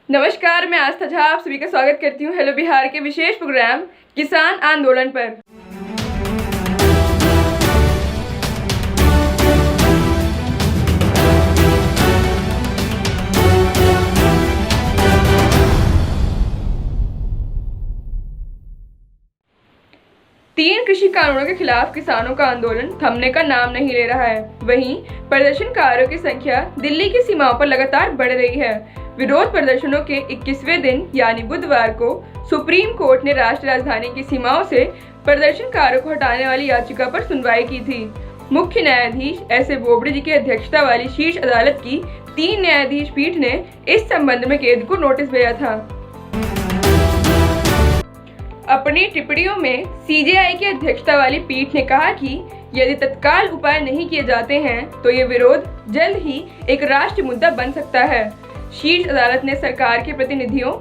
नमस्कार, मैं आस्था झा आप सभी का स्वागत करती हूँ हेलो बिहार के विशेष प्रोग्राम किसान आंदोलन पर। तीन कृषि कानूनों के खिलाफ किसानों का आंदोलन थमने का नाम नहीं ले रहा है। वहीं प्रदर्शनकारियों की संख्या दिल्ली की सीमाओं पर लगातार बढ़ रही है। विरोध प्रदर्शनों के 21वें दिन यानी बुधवार को सुप्रीम कोर्ट ने राष्ट्रीय राजधानी की सीमाओं से प्रदर्शनकारियों को हटाने वाली याचिका पर सुनवाई की थी। मुख्य न्यायाधीश एस ए बोबडे जी की अध्यक्षता वाली शीर्ष अदालत की 3 न्यायाधीश पीठ ने इस संबंध में केंद्र को नोटिस भेजा था। अपनी टिप्पणियों में सीजेआई की अध्यक्षता वाली पीठ ने कहा कि यदि तत्काल उपाय नहीं किए जाते हैं तो ये विरोध जल्द ही एक राष्ट्रीय मुद्दा बन सकता है। शीर्ष अदालत ने सरकार के प्रतिनिधियों,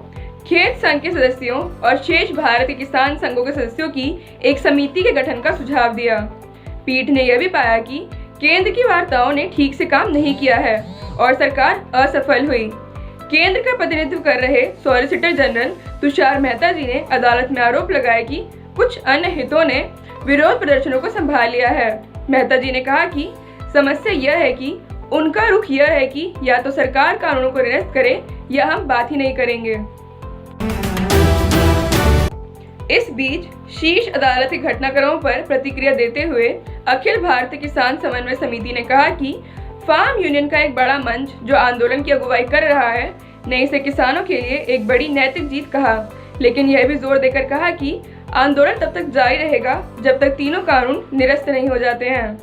खेत संघ के सदस्यों और शेष भारत के किसान संघों के सदस्यों की एक समिति के गठन का सुझाव दिया। पीठ ने यह भी पाया कि केंद्र की वार्ताओं ने ठीक से काम नहीं किया है और सरकार असफल हुई। केंद्र का प्रतिनिधित्व कर रहे सॉलिसिटर जनरल तुषार मेहता जी ने अदालत में आरोप लगाया कि कुछ अन्य हितों ने विरोध प्रदर्शनों को संभाल लिया है। मेहता जी ने कहा कि समस्या यह है कि उनका रुख यह है कि या तो सरकार कानूनों को निरस्त करे या हम बात ही नहीं करेंगे। इस बीच शीर्ष अदालत के घटनाक्रमों पर प्रतिक्रिया देते हुए अखिल भारतीय किसान समन्वय समिति ने कहा कि फार्म यूनियन का एक बड़ा मंच जो आंदोलन की अगुवाई कर रहा है ने इसे किसानों के लिए एक बड़ी नैतिक जीत कहा, लेकिन यह भी जोर देकर कहा कि आंदोलन तब तक जारी रहेगा जब तक तीनों कानून निरस्त नहीं हो जाते हैं।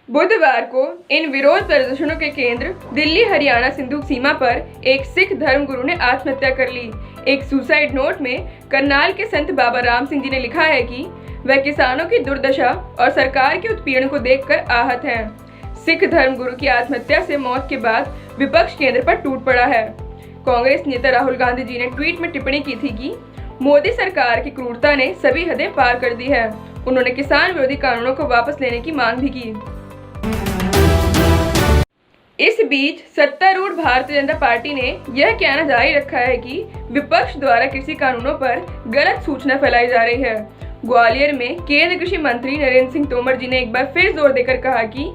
बुधवार को इन विरोध प्रदर्शनों के केंद्र दिल्ली हरियाणा सिंधु सीमा पर एक सिख धर्मगुरु ने आत्महत्या कर ली। एक सुसाइड नोट में करनाल के संत बाबा राम सिंह जी ने लिखा है कि वह किसानों की दुर्दशा और सरकार के उत्पीड़न को देखकर आहत हैं। सिख धर्मगुरु की आत्महत्या से मौत के बाद विपक्ष केंद्र पर टूट पड़ा है। कांग्रेस नेता राहुल गांधी जी ने ट्वीट में टिप्पणी की थी कि मोदी सरकार की क्रूरता ने सभी हदें पार कर दी है। उन्होंने किसान विरोधी कानूनों को वापस लेने की मांग भी की। इस बीच सत्तारूढ़ भारतीय जनता पार्टी ने यह कहना जारी रखा है कि विपक्ष द्वारा कृषि कानूनों पर गलत सूचना फैलाई जा रही है। ग्वालियर में केंद्रीय कृषि मंत्री नरेंद्र सिंह तोमर जी ने एक बार फिर जोर देकर कहा कि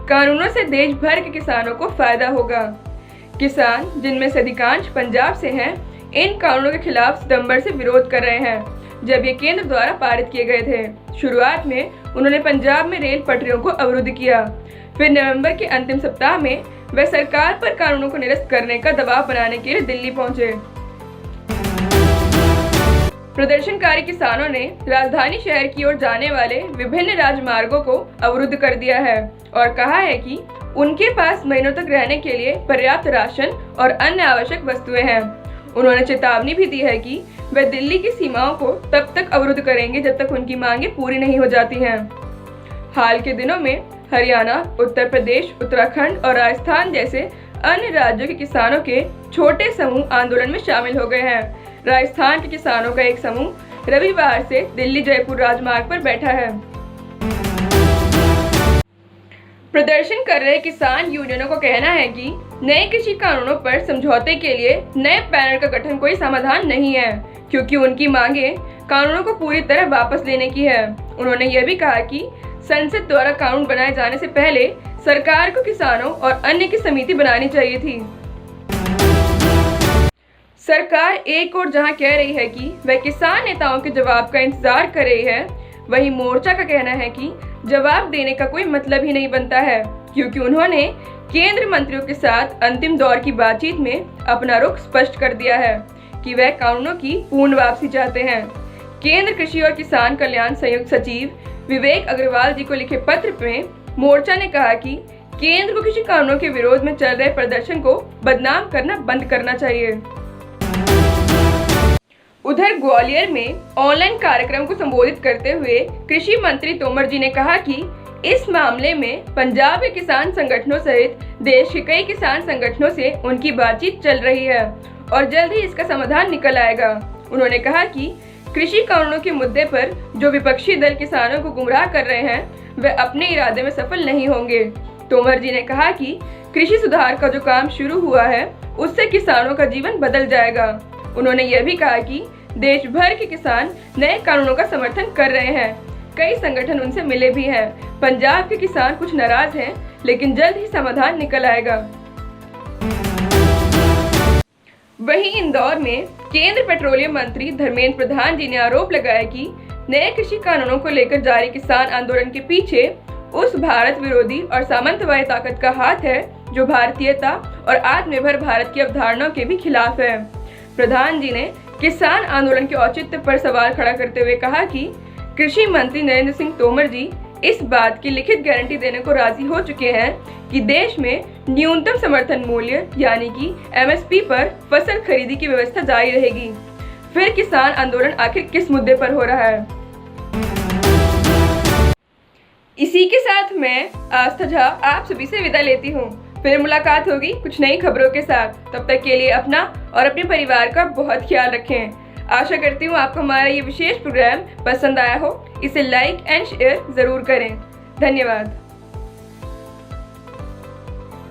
कानूनों से देश भर के किसानों को फायदा होगा। किसान, जिनमें से अधिकांश पंजाब से हैं, इन कानूनों के खिलाफ सितंबर से विरोध कर रहे हैं जब ये केंद्र द्वारा पारित किए गए थे। शुरुआत में उन्होंने पंजाब में रेल पटरियों को अवरुद्ध किया। फिर नवंबर के अंतिम सप्ताह में वे सरकार पर कानूनों को निरस्त करने का दबाव बनाने के लिए दिल्ली पहुंचे। प्रदर्शनकारी किसानों ने राजधानी शहर की ओर जाने वाले विभिन्न राजमार्गों को अवरुद्ध कर दिया है और कहा है कि उनके पास महीनों तक रहने के लिए पर्याप्त राशन और अन्य आवश्यक वस्तुएं हैं। उन्होंने चेतावनी भी दी है कि वे दिल्ली की सीमाओं को तब तक अवरुद्ध करेंगे जब तक उनकी मांगें पूरी नहीं हो जाती हैं। हाल के दिनों में हरियाणा, उत्तर प्रदेश, उत्तराखंड और राजस्थान जैसे अन्य राज्यों के किसानों के छोटे समूह आंदोलन में शामिल हो गए हैं। राजस्थान के किसानों का एक समूह रविवार से दिल्ली जयपुर राजमार्ग पर बैठा है। प्रदर्शन कर रहे किसान यूनियनों का कहना है कि नए कृषि कानूनों पर समझौते के लिए नए पैनल का गठन कोई समाधान नहीं है, क्योंकि उनकी मांगे कानूनों को पूरी तरह वापस लेने की है। उन्होंने यह भी कहा कि संसद द्वारा कानून बनाए जाने से पहले सरकार को किसानों और अन्य की समिति बनानी चाहिए थी। सरकार एक और जहां कह रही है कि वह किसान नेताओं के जवाब का इंतजार कर रही है, वहीं मोर्चा का कहना है कि जवाब देने का कोई मतलब ही नहीं बनता है, क्योंकि उन्होंने केंद्र मंत्रियों के साथ अंतिम दौर की बातचीत में अपना रुख स्पष्ट कर दिया है कि वह कानूनों की पूर्ण वापसी चाहते हैं। केंद्र कृषि और किसान कल्याण संयुक्त सचिव विवेक अग्रवाल जी को लिखे पत्र में मोर्चा ने कहा कि केंद्र को कृषि कानूनों के विरोध में चल रहे प्रदर्शन को बदनाम करना बंद करना चाहिए। उधर ग्वालियर में ऑनलाइन कार्यक्रम को संबोधित करते हुए कृषि मंत्री तोमर जी ने कहा कि इस मामले में पंजाब के किसान संगठनों सहित देश के कई किसान संगठनों से उनकी बातचीत चल रही है और जल्द ही इसका समाधान निकल आएगा। उन्होंने कहा कि कृषि कानूनों के मुद्दे पर जो विपक्षी दल किसानों को गुमराह कर रहे हैं, वे अपने इरादे में सफल नहीं होंगे। तोमर जी ने कहा कि कृषि सुधार का जो काम शुरू हुआ है उससे किसानों का जीवन बदल जाएगा। उन्होंने यह भी कहा कि देश भर के किसान नए कानूनों का समर्थन कर रहे हैं। कई संगठन उनसे मिले भी हैं। पंजाब के किसान कुछ नाराज हैं, लेकिन जल्द ही समाधान निकल आएगा। वहीं इंदौर में केंद्र पेट्रोलियम मंत्री धर्मेंद्र प्रधान जी ने आरोप लगाया कि नए कृषि कानूनों को लेकर जारी किसान आंदोलन के पीछे उस भारत विरोधी और सामंतवादी ताकत का हाथ है जो भारतीयता और आत्मनिर्भर भारत की अवधारणाओं के भी खिलाफ है। प्रधान जी ने किसान आंदोलन के औचित्य पर सवाल खड़ा करते हुए कहा कि कृषि मंत्री नरेंद्र सिंह तोमर जी इस बात की लिखित गारंटी देने को राजी हो चुके हैं कि देश में न्यूनतम समर्थन मूल्य यानी कि MSP पर फसल खरीदी की व्यवस्था जारी रहेगी। फिर किसान आंदोलन आखिर किस मुद्दे पर हो रहा है? इसी के साथ मैं आस्था झा आप सभी से विदा लेती हूँ। फिर मुलाकात होगी कुछ नई खबरों के साथ। तब तक के लिए अपना और अपने परिवार का बहुत ख्याल रखें। आशा करती हूँ आपको हमारा ये विशेष प्रोग्राम पसंद आया हो। इसे लाइक एंड शेयर जरूर करें। धन्यवाद।